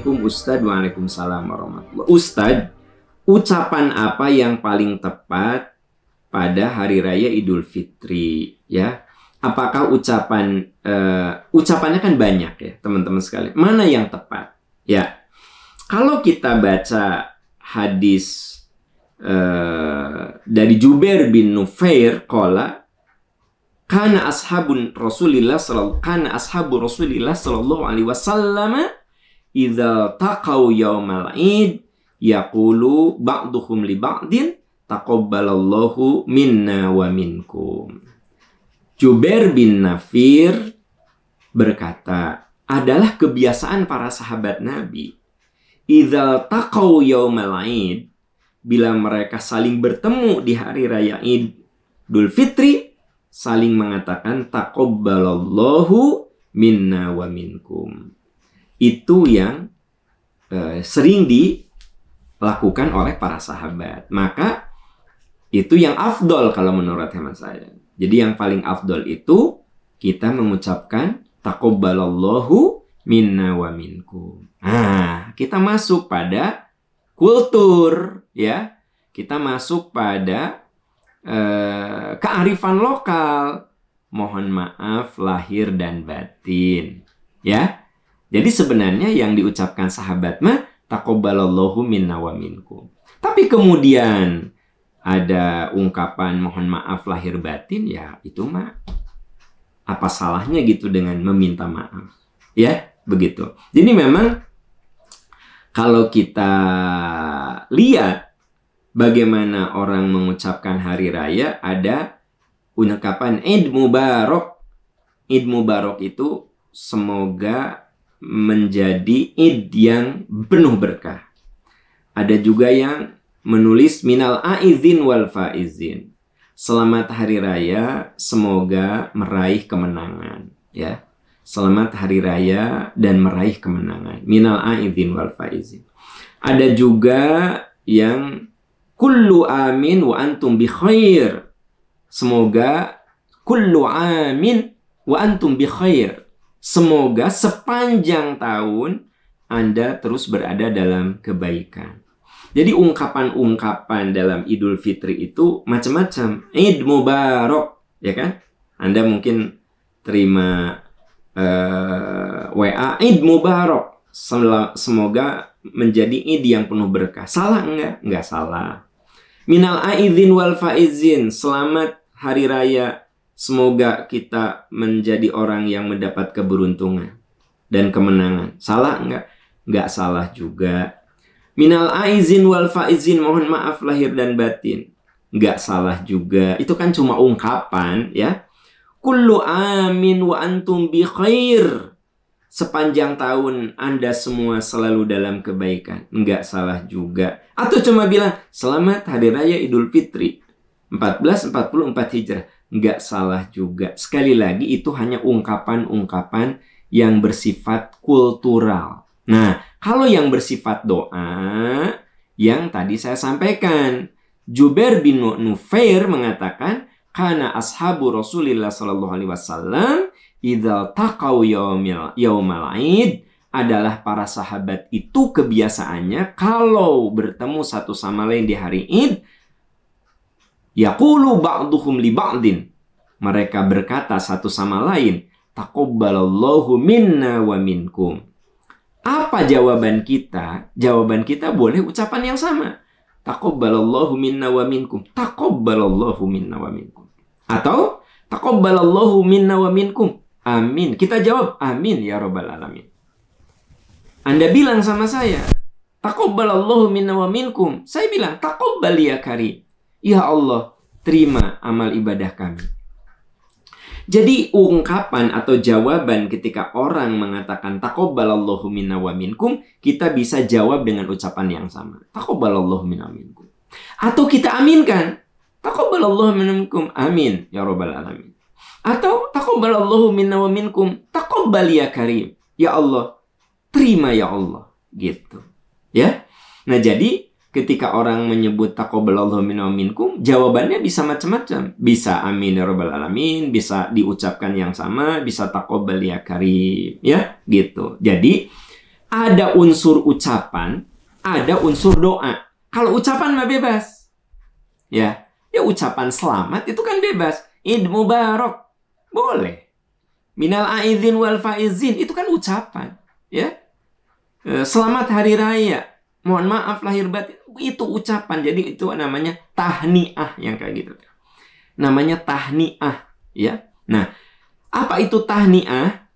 Assalamualaikum Ustadz. Waalaikumsalam warahmatullahi. Ustadz, ucapan apa yang paling tepat pada hari raya Idul Fitri? Ya, apakah ucapannya kan banyak ya teman-teman sekalian. Mana yang tepat? Ya, kalau kita baca hadis dari Jubair bin Nufair qala kana ashabu Rasulillah sallallahu alaihi wasallam idza taqaw yaumal id yaqulu ba'duhum li ba'din taqabbalallahu minna wa minkum. Jubair bin Nufayr berkata, adalah kebiasaan para sahabat Nabi idza taqaw yaumal id, bila mereka saling bertemu di hari raya Idul Fitri, saling mengatakan taqabbalallahu minna wa minkum. Itu yang sering dilakukan oleh para sahabat. Maka itu yang afdol kalau menurut hemat saya. Jadi yang paling afdol itu kita mengucapkan taqabbalallahu minna wa minkum. Nah, kita masuk pada kultur, ya. Kita masuk pada kearifan lokal. Mohon maaf lahir dan batin, ya. Jadi sebenarnya yang diucapkan sahabat mah taqabbalallahu minna wa minkum. Tapi kemudian ada ungkapan mohon maaf lahir batin, ya itu mah apa salahnya gitu dengan meminta maaf, ya begitu. Jadi memang kalau kita lihat bagaimana orang mengucapkan hari raya, ada ungkapan Id Mubarak. Id Mubarak itu semoga menjadi Id yang penuh berkah. Ada juga yang menulis minal aizin wal faizin. Selamat hari raya, semoga meraih kemenangan, ya. Selamat hari raya dan meraih kemenangan. Minal aizin wal faizin. Ada juga yang kullu amin wa antum bi khair. Semoga kullu amin wa antum bi khair. Semoga sepanjang tahun Anda terus berada dalam kebaikan. Jadi ungkapan-ungkapan dalam Idul Fitri itu macam-macam. Id Mubarak, ya kan? Anda mungkin terima WA Id Mubarak. Semoga menjadi Id yang penuh berkah. Salah enggak? Enggak salah. Minal aizin wal faizin. Selamat hari raya. Semoga kita menjadi orang yang mendapat keberuntungan dan kemenangan. Salah enggak? Enggak salah juga. Minal aizin wal faizin. Mohon maaf lahir dan batin. Enggak salah juga. Itu kan cuma ungkapan, ya. Kullu amin wa antum bi khair. Sepanjang tahun Anda semua selalu dalam kebaikan. Enggak salah juga. Atau cuma bilang selamat hari raya Idul Fitri 1444 Hijrah. Enggak salah juga. Sekali lagi itu hanya ungkapan-ungkapan yang bersifat kultural. Nah, kalau yang bersifat doa, yang tadi saya sampaikan, Jubair bin Nufair mengatakan, kana ashabu Rasulillah sallallahu alaihi wasallam idza taqaw yaumal id, adalah para sahabat itu kebiasaannya kalau bertemu satu sama lain di hari Id, yaqulu ba'duhum li ba'din, mereka berkata satu sama lain, taqabbalallahu minna wa minkum. Apa jawaban kita? Jawaban kita boleh ucapan yang sama. Taqabbalallahu minna wa minkum. Taqabbalallahu minna wa minkum. Atau taqabbalallahu minna wa minkum. Amin. Kita jawab amin ya rabbal alamin. Anda bilang sama saya, taqabbalallahu minna wa minkum. Saya bilang taqabbal ya karim. Ya Allah, terima amal ibadah kami. Jadi ungkapan atau jawaban ketika orang mengatakan taqabbalallahu minna wa minkum, kita bisa jawab dengan ucapan yang sama. Taqabbalallahu minna wa minkum. Atau kita aminkan. Taqabbalallahu minna wa minkum. Amin ya rabbal alamin. Atau taqabbalallahu minna wa minkum. Taqabbal ya karim. Ya Allah, terima ya Allah. Gitu. Ya. Nah, jadi ketika orang menyebut taqabbalallahu minna wa minkum, jawabannya bisa macam-macam. Bisa amin ya rabbal alamin, bisa diucapkan yang sama, bisa taqabbal ya karim, ya, gitu. Jadi ada unsur ucapan, ada unsur doa. Kalau ucapan mah bebas. Ya, ucapan selamat itu kan bebas. Id Mubarak. Boleh. Minal aizin wal faizin. Itu kan ucapan. Ya. Selamat hari raya. Mohon maaf lahir batin. Itu ucapan. Jadi itu namanya tahniah yang kayak gitu. Namanya tahniah. Ya. Nah, apa itu tahniah?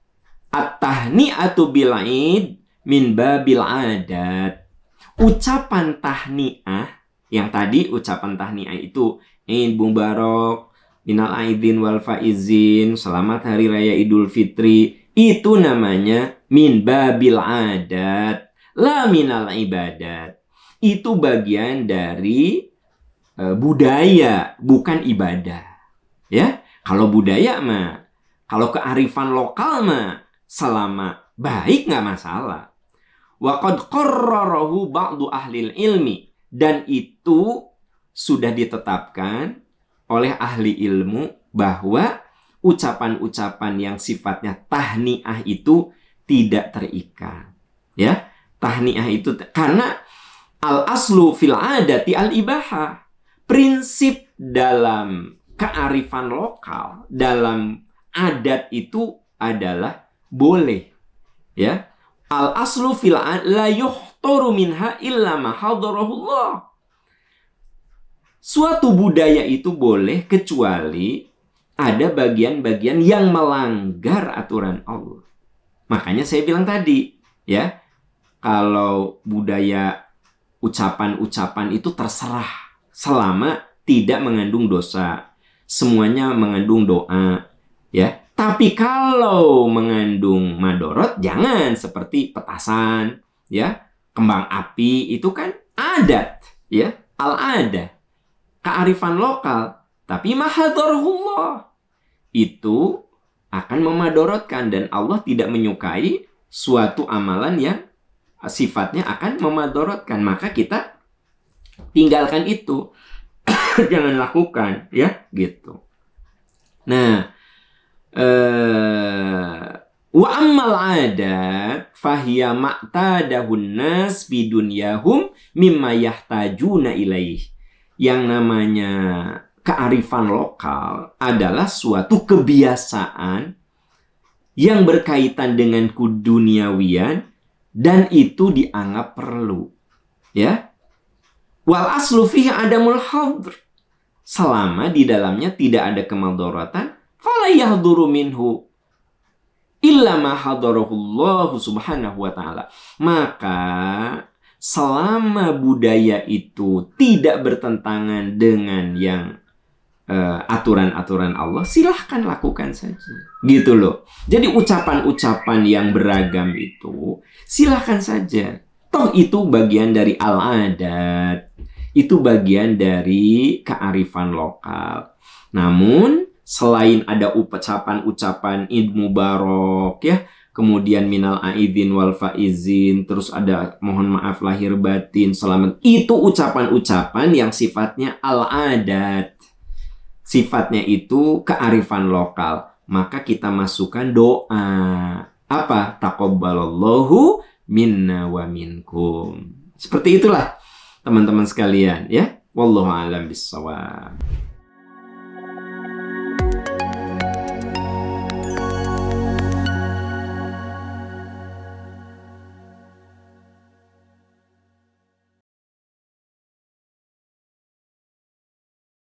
At-tahni'atu bil'id min babil adat. Ucapan tahniah, yang tadi ucapan tahniah itu Id Mubarak, minal aidin wal faizin, selamat hari raya Idul Fitri, itu namanya min babil adat, la minal ibadat. Itu bagian dari budaya, bukan ibadah. Ya, kalau budaya mah, kalau kearifan lokal mah selama baik nggak masalah. Wa qad qarrarahu ba'du ahlil ilmi, dan itu sudah ditetapkan oleh ahli ilmu bahwa ucapan-ucapan yang sifatnya tahniah itu tidak terikat. Ya, tahniah itu karena al aslu fil adati al ibahah. Prinsip dalam kearifan lokal, dalam adat itu adalah boleh. Ya, al aslu fil la yuhtaru minha illa ma hadarahullah. Suatu budaya itu boleh kecuali ada bagian-bagian yang melanggar aturan Allah. Makanya saya bilang tadi, ya, kalau budaya ucapan-ucapan itu terserah selama tidak mengandung dosa. Semuanya mengandung doa, ya. Tapi kalau mengandung madorot, jangan seperti petasan, ya, kembang api, itu kan adat, ya, al-ada, kearifan lokal. Tapi mahadarullah, itu akan memadorotkan, dan Allah tidak menyukai suatu amalan yang sifatnya akan memadorotkan. Maka kita tinggalkan itu, jangan lakukan, ya, gitu. Nah, wa ammal adat fahiya ma'tadahun nas bidunyahum mimma yahtajuna ilaih. Yang namanya kearifan lokal adalah suatu kebiasaan yang berkaitan dengan keduniawian dan itu dianggap perlu. Ya. Wal aslu fihi adamul hadr. Selama di dalamnya tidak ada kemadharatan, fala yahduru minhu illa ma hadarahullahu subhanahu wa ta'ala. Maka selama budaya itu tidak bertentangan dengan yang aturan-aturan Allah, silahkan lakukan saja. Gitu loh. Jadi ucapan-ucapan yang beragam itu silahkan saja. Toh itu bagian dari al-adat. Itu bagian dari kearifan lokal. Namun selain ada ucapan-ucapan Id Mubarak, ya, kemudian minal aidin wal faizin, terus ada mohon maaf lahir batin, selamat, itu ucapan-ucapan yang sifatnya al-adat, sifatnya itu kearifan lokal. Maka kita masukkan doa, apa? Taqabbalallahu minna wa minkum. Seperti itulah teman-teman sekalian, ya. Wallahu a'lam bishawab.